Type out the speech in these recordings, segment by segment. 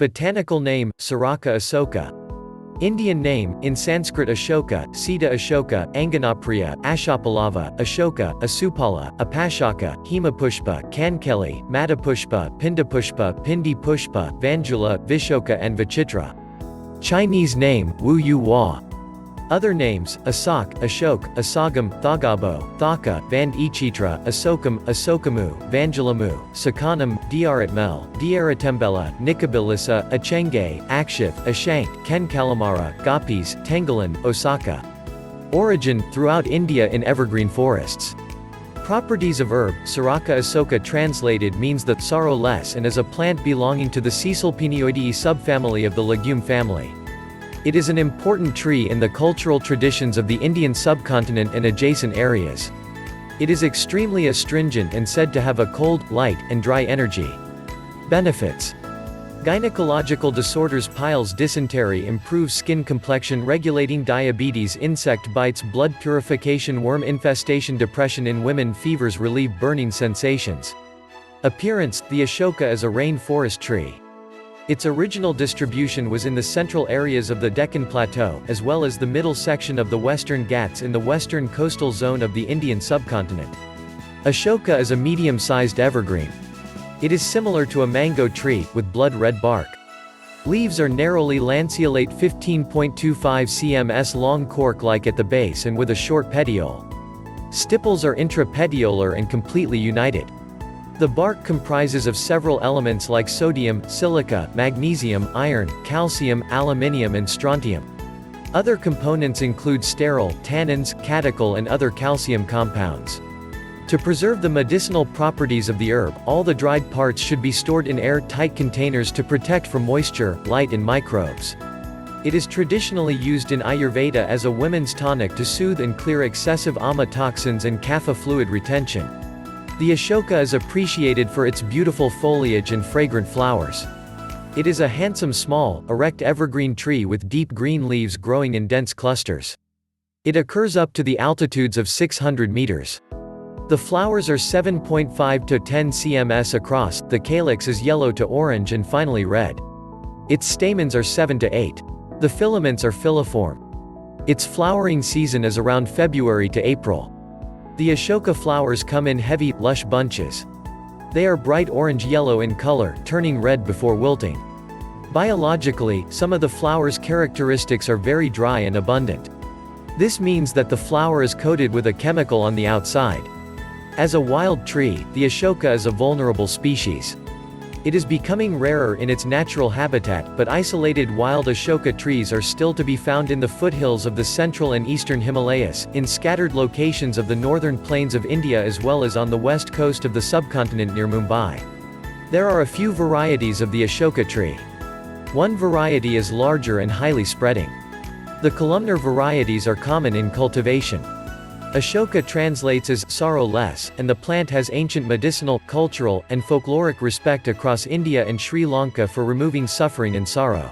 Botanical name, Saraca Asoca. Indian name, in Sanskrit Ashoka, Sita-Ashoka, Anganapriya, Ashopalava, Ashoka, Asupala, Apashaka, Hemapushpa, Kankeli, Madhupushpa, Pindapushpa, Pindipushpa, Vanjula, Vishoka and Vichitra. Chinese name, You Hua. Other names, Asok, Ashok, Asogam, Thawgabo, Thawka, Ichitrah, Asokam, Asokamu, Vanjulamu, Sokanam, Diyaratmal, Diyeratembela, Nikabilissa, Achenge, Akshth, Ashenge, Kalamara, Gopis, Tangalan, Osaka. Origin, throughout India in evergreen forests. Properties of herb, Saraca Asoca translated means the sorrow-less and is a plant belonging to the Caesalpinioideae subfamily of the legume family. It is an important tree in the cultural traditions of the Indian subcontinent and adjacent areas. It is extremely astringent and said to have a cold, light, and dry energy. Benefits: gynecological disorders, piles, dysentery, improves skin complexion, regulating diabetes, insect bites, blood purification, worm infestation, depression in women, fevers, relieve burning sensations. Appearance: the Ashoka is a rain-forest tree. Its original distribution was in the central areas of the Deccan Plateau, as well as the middle section of the Western Ghats in the western coastal zone of the Indian subcontinent. Ashoka is a medium-sized evergreen. It is similar to a mango tree, with blood-red bark. Leaves are narrowly lanceolate 15.25 cms long, cork-like at the base and with a short petiole. Stipules are intrapetiolar and completely united. The bark comprises of several elements like sodium, silica, magnesium, iron, calcium, aluminium and strontium. Other components include sterol, tannins, catechol and other calcium compounds. To preserve the medicinal properties of the herb, all the dried parts should be stored in air-tight containers to protect from moisture, light and microbes. It is traditionally used in Ayurveda as a women's tonic to soothe and clear excessive ama toxins and kapha fluid retention. The Ashoka is appreciated for its beautiful foliage and fragrant flowers. It is a handsome small, erect evergreen tree with deep green leaves growing in dense clusters. It occurs up to the altitudes of 600 meters. The flowers are 7.5 to 10 cms across, the calyx is yellow to orange and finally red. Its stamens are 7 to 8. The filaments are filiform. Its flowering season is around February to April. The Ashoka flowers come in heavy, lush bunches. They are bright orange-yellow in color, turning red before wilting. Biologically, some of the flower's characteristics are very dry and abundant. This means that the flower is coated with a chemical on the outside. As a wild tree, the Ashoka is a vulnerable species. It is becoming rarer in its natural habitat, but isolated wild Ashoka trees are still to be found in the foothills of the central and eastern Himalayas, in scattered locations of the northern plains of India as well as on the west coast of the subcontinent near Mumbai. There are a few varieties of the Ashoka tree. One variety is larger and highly spreading. The columnar varieties are common in cultivation. Ashoka translates as sorrow-less, and the plant has ancient medicinal, cultural, and folkloric respect across India and Sri Lanka for removing suffering and sorrow.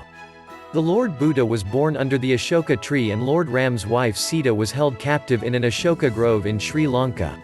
The Lord Buddha was born under the Ashoka tree and Lord Ram's wife Sita was held captive in an Ashoka grove in Sri Lanka.